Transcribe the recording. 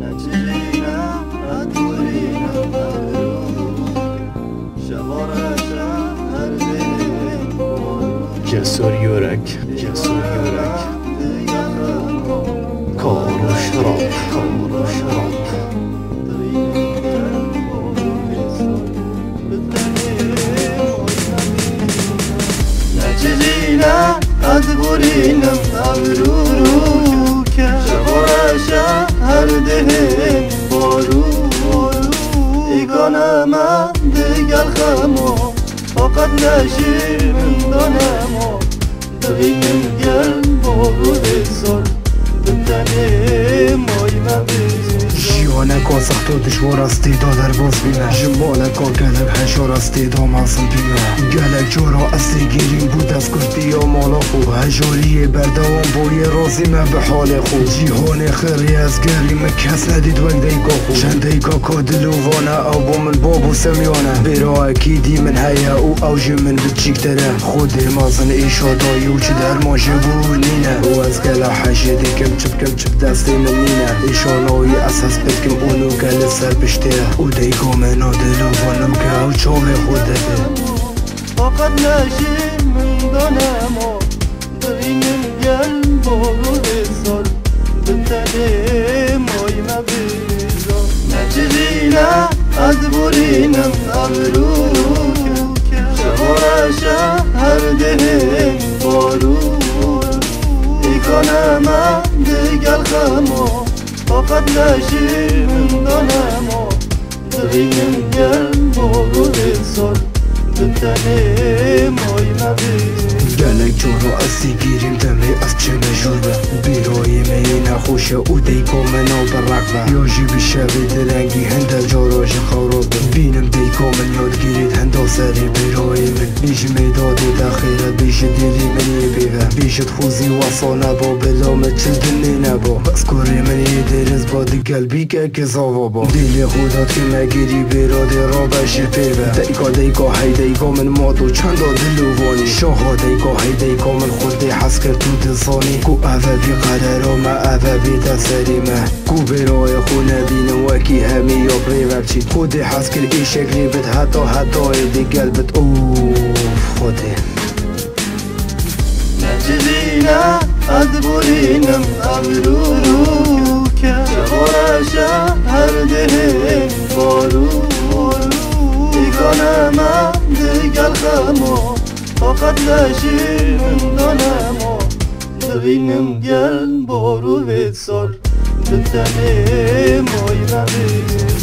نجرينا أدورينا شوارشا هردين جسور يورك جسور يورك كار وشراب كار وشراب نجرينا أدورينا شوارشا هردين إيقانما ديقال خمو فقط نشير من دانمو دغينم قلب بورو ديسار بتنم آيما بيزار جیانکا سخت و دشوار است در باز بینه جمالکا گلک هشار است دامازم بینه گلک جورا است گیریم بود از کردی یا مالا خو هجاری بردوان بوی رازی ما به حال خو جیهان خیری از گریم کس ندید وقت دیگا خو چند دیگا کادلووانه او با من بابو سمیانه برا اکیدی من هیا او اوجی من بچیک داره خود مازن ایشا دایی و چه در ماشه بود نینه او از گله حشیدی کم چپ دستی من نینه ایشا نوی اساس بد اونو گل سر بشته او دیگو منو دلو وانم که او چاوه خوده ده فقط نشی من دانمو دغینم گل بارو دسار بتنم آیما بیزار نجرینم ادبورینم ابرو شوارشا هردهن بارو ایکانم دیگل خمو فقط نشی من دانمو دغینم گل بارو دسار بتنم آیما بیزار گلک جورا استی گیریم دمی از چه مجوبه بیرایی می نخوشه او دیگو منو برقبه یا جیبی شوی دلنگی هنده جاراش خورابه بینم دیگو من یاد گیرید هنده سری بیرایی من بیش میدادی دخیره بیش دیلی منی بیوه بیشت خوزی واسا نبا بلامت چل دنی نبا بس کاری منی درز با دی قلبی که کزاوا با دیلی خودات که مگیری بیرادی را بشه پیوه دیگو هی دیگو من مادو چند دلووانی شاها دیگو هی دیگو من خودی حس کرد تو دلزانی کو اوه بی قرارا ما اوه بی تسریمه کو برای خونه بینم وکی همی یا بریور چید خودی حس کرد ای شکلی بد حتی دی قلبت اوف خودی نجرینم ادبورینم ابرو شوارشا هردهن بارو ایگانم دیگل خمو فقط نشی من دانمو دغینم گل بارو دسار بتنم آیما بیزار